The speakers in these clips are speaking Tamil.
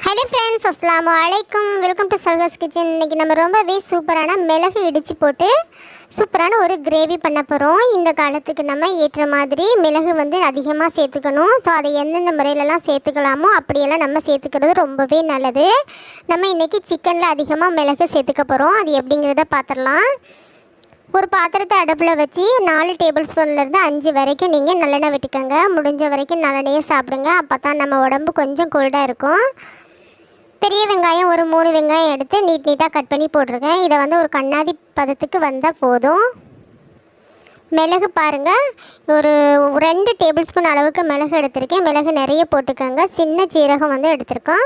ஹலோ ஃப்ரெண்ட்ஸ், அஸ்ஸலாமு அலைக்கும். வெல்கம் டு சல்காஸ் கிச்சன். இன்றைக்கி நம்ம ரொம்பவே சூப்பரான மிளகு இடித்து போட்டு சூப்பரான ஒரு கிரேவி பண்ண போகிறோம். இந்த காலத்துக்கு நம்ம ஏற்ற மாதிரி மிளகு அதிகமாக சேர்த்துக்கணும். ஸோ அதை எந்தெந்த முறையிலலாம் சேர்த்துக்கலாமோ அப்படியெல்லாம் நம்ம சேர்த்துக்கிறது ரொம்பவே நல்லது. நம்ம இன்றைக்கி சிக்கனில் அதிகமாக மிளகு சேர்த்துக்க போகிறோம். அது எப்படிங்கிறத பார்த்துடலாம். ஒரு பாத்திரத்தை அடுப்பில் வச்சு 4 டேபிள் ஸ்பூன்லேருந்து 5 வரைக்கும் நீங்கள் நல்லெண்ணெய் விட்டுக்கோங்க. முடிஞ்ச வரைக்கும் நல்லெண்ணெயே சாப்பிடுங்க. அப்போ தான் நம்ம உடம்பு கொஞ்சம் கோல்டாக இருக்கும். பெரிய வெங்காயம் ஒரு 3 வெங்காயம் எடுத்து நீட்டாக கட் பண்ணி போட்டிருக்கேன். இதை ஒரு கண்ணாடி பதத்துக்கு வந்தால் போதும். மிளகு பாருங்கள், ஒரு 2 டேபிள் ஸ்பூன் அளவுக்கு மிளகு எடுத்திருக்கேன். மிளகு நிறைய போட்டுக்கோங்க. சின்ன சீரகம் எடுத்திருக்கோம்.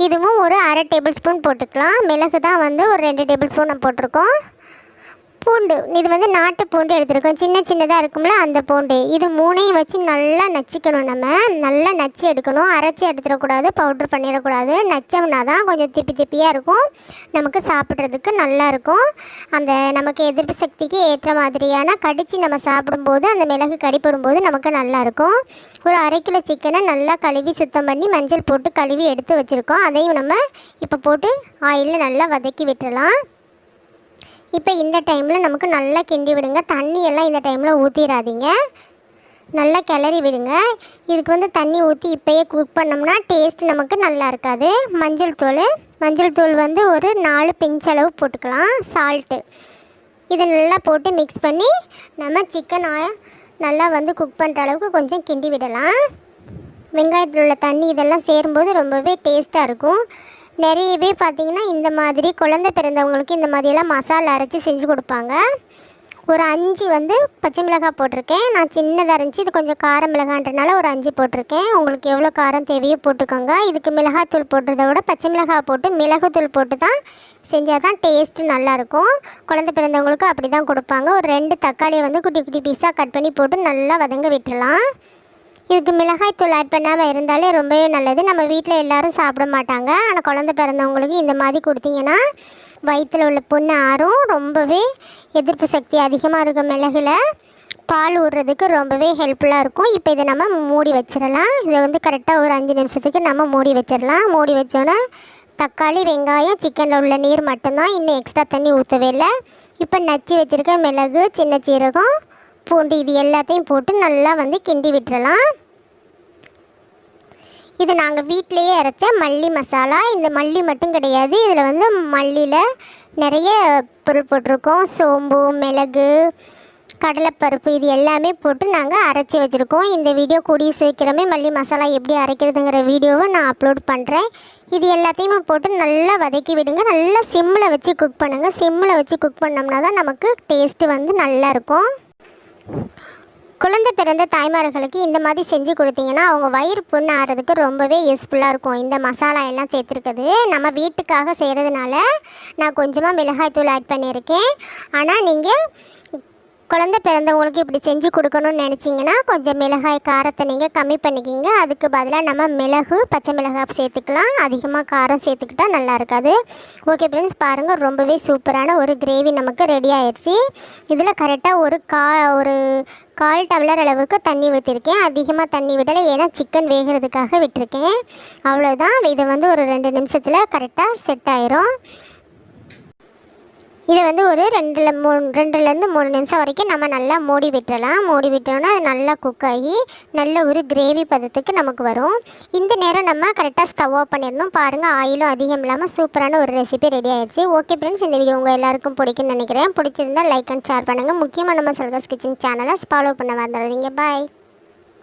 இதுவும் ஒரு 1/2 டேபிள் ஸ்பூன் போட்டுக்கலாம். மிளகு தான் ஒரு 2 டேபிள் ஸ்பூன் போட்டிருக்கோம். பூண்டு, இது நாட்டு பூண்டு எடுத்துருக்கோம். சின்னதாக இருக்கும்ல அந்த பூண்டு. இது 3ஐயும் வச்சு நல்லா நச்சிக்கணும். நம்ம நல்லா நச்சு எடுக்கணும். அரைச்சி எடுத்துடக்கூடாது, பவுட்ரு பண்ணிடக்கூடாது. நச்சோம்னா தான் கொஞ்சம் திப்பியாக இருக்கும், நமக்கு சாப்பிட்றதுக்கு நல்லாயிருக்கும். அந்த நமக்கு எதிர்ப்பு சக்திக்கு ஏற்ற மாதிரியான கடித்து நம்ம சாப்பிடும்போது அந்த மிளகு கடிப்படும்போது நமக்கு நல்லாயிருக்கும். ஒரு 1/2 கிலோ சிக்கனை நல்லா கழுவி சுத்தம் பண்ணி மஞ்சள் போட்டு கழுவி எடுத்து வச்சுருக்கோம். அதையும் நம்ம இப்போ போட்டு ஆயிலில் நல்லா வதக்கி விட்டுடலாம். இப்போ இந்த டைமில் நமக்கு நல்லா கிண்டி விடுங்க. தண்ணியெல்லாம் இந்த டைமில் ஊற்றிடாதீங்க, நல்லா கிளறி விடுங்க. இதுக்கு தண்ணி ஊற்றி இப்போயே குக் பண்ணோம்னா டேஸ்ட் நமக்கு நல்லா இருக்காது. மஞ்சள் தூள் ஒரு 4 பிஞ்ச் அளவு போட்டுக்கலாம். சால்ட்டு இதை நல்லா போட்டு மிக்ஸ் பண்ணி நம்ம சிக்கன் நல்லா குக் பண்ணுற அளவுக்கு கொஞ்சம் கிண்டி விடலாம். வெங்காயத்தில் உள்ள தண்ணி இதெல்லாம் சேரும்போது ரொம்பவே டேஸ்ட்டாக இருக்கும். நிறையவே பார்த்திங்கன்னா இந்த மாதிரி குழந்தை பிறந்தவங்களுக்கு இந்த மாதிரியெல்லாம் மசாலா அரைச்சி செஞ்சு கொடுப்பாங்க. ஒரு 5 பச்சை மிளகாய் போட்டிருக்கேன். நான் சின்னதாக இருந்துச்சு, இது கொஞ்சம் கார மிளகான்றனால ஒரு 5 போட்டிருக்கேன். உங்களுக்கு எவ்வளோ காரம் தேவையோ போட்டுக்கோங்க. இதுக்கு மிளகாத்தூள் போடுறத விட பச்சை மிளகாய் போட்டு மிளகுத்தூள் போட்டு தான் செஞ்சால் தான் டேஸ்ட்டு நல்லாயிருக்கும். குழந்தை பிறந்தவங்களுக்கு அப்படி தான் கொடுப்பாங்க. ஒரு 2 தக்காளியை குட்டி குட்டி பீஸாக கட் பண்ணி போட்டு நல்லா வதங்க விட்டுடலாம். இதுக்கு மிளகாய் தூள் ஆட் பண்ணாமல் இருந்தாலே ரொம்பவே நல்லது. நம்ம வீட்டில் எல்லோரும் சாப்பிட மாட்டாங்க. ஆனால் குழந்தை பிறந்தவங்களுக்கு இந்த மாதிரி கொடுத்தீங்கன்னா வயிற்றில் உள்ள புண்ணு ஆறும். ரொம்பவே எதிர்ப்பு சக்தி அதிகமாக இருக்கும். மிளகுல பால் ஊறுறதுக்கு ரொம்பவே ஹெல்ப்ஃபுல்லாக இருக்கும். இப்போ இதை நம்ம மூடி வச்சிடலாம். இதை கரெக்டாக ஒரு 5 நிமிஷத்துக்கு நம்ம மூடி வச்சிடலாம். மூடி வச்சோன்னே தக்காளி, வெங்காயம், சிக்கனில் உள்ள நீர் மட்டும்தான், இன்னும் எக்ஸ்ட்ரா தண்ணி ஊற்றவே இல்லை. இப்போ நச்சு வச்சுருக்க மிளகு, சின்ன சீரகம், பூண்டு இது எல்லாத்தையும் போட்டு நல்லா கிண்டி விட்டுறலாம். இது நாங்கள் வீட்டிலையே அரைச்ச மல்லி மசாலா. இந்த மல்லி மட்டும் கிடையாது, இதில் மல்லியில் நிறைய பொருள் போட்டிருக்கோம். சோம்பு, மிளகு, கடலைப்பருப்பு இது எல்லாமே போட்டு நாங்கள் அரைச்சி வச்சுருக்கோம். இந்த வீடியோ கூடிய சீக்கிரமே மல்லி மசாலா எப்படி அரைக்கிறதுங்கிற வீடியோவை நான் அப்லோட் பண்ணுறேன். இது எல்லாத்தையுமே போட்டு நல்லா வதக்கி விடுங்க. நல்லா சிம்மில் வச்சு குக் பண்ணுங்கள். சிம்மில் வச்சு குக் பண்ணோம்னா தான் நமக்கு டேஸ்ட்டு நல்லாயிருக்கும். குழந்தை பிறந்த தாய்மார்களுக்கு இந்த மாதிரி செஞ்சு கொடுத்தீங்கன்னா அவங்க வயிறு புண்ணு ஆறதுக்கு ரொம்பவே யூஸ்ஃபுல்லாக இருக்கும். இந்த மசாலா எல்லாம் சேர்த்துருக்குது நம்ம வீட்டுக்காக செய்கிறதுனால நான் கொஞ்சமாக மிளகாய்த்தூள் ஆட் பண்ணியிருக்கேன். ஆனால் நீங்கள் குழந்தை பிறந்தவங்களுக்கு இப்படி செஞ்சு கொடுக்கணும்னு நினச்சிங்கன்னா கொஞ்சம் மிளகாய் காரத்தை நீங்கள் கம்மி பண்ணிக்கிங்க. அதுக்கு பதிலாக நம்ம மிளகு, பச்சை மிளகாய் சேர்த்துக்கலாம். அதிகமாக காரம் சேர்த்துக்கிட்டா நல்லா இருக்காது. ஓகே ஃப்ரெண்ட்ஸ், பாருங்கள் ரொம்பவே சூப்பரான ஒரு கிரேவி நமக்கு ரெடி ஆயிடுச்சு. இதில் கரெக்டாக ஒரு 1/4 டம்ளர் அளவுக்கு தண்ணி ஊற்றிருக்கேன். அதிகமாக தண்ணி விடலை, ஏன்னா சிக்கன் வேகிறதுக்காக விட்டுருக்கேன். அவ்வளோதான். இதை ஒரு 2 நிமிஷத்தில் கரெக்டாக செட் ஆயிரும். இதை ஒரு 2லேருந்து 3 நிமிஷம் வரைக்கும் நம்ம நல்லா மூடி விட்டுறலாம். மூடி விட்டோன்னா அது நல்லா குக் ஆகி நல்ல ஒரு கிரேவி பதத்துக்கு நமக்கு வரும். இந்த நேரம் நம்ம கரெக்டாக ஸ்டவ் ஆஃப் பண்ணிடணும். பாருங்கள், ஆயிலும் அதிகம் இல்லாமல் சூப்பரான ஒரு ரெசிபி ரெடி ஆயிடுச்சு. ஓகே ஃப்ரெண்ட்ஸ், இந்த வீடியோ உங்கள் எல்லாருக்கும் பிடிக்குன்னு நினைக்கிறேன். பிடிச்சிருந்தால் லைக் அண்ட் ஷேர் பண்ணுங்கள். முக்கியமாக நம்ம சல்காஸ் கிச்சன் சேனலை ஃபாலோ பண்ண வந்துடுறீங்க. பாய்.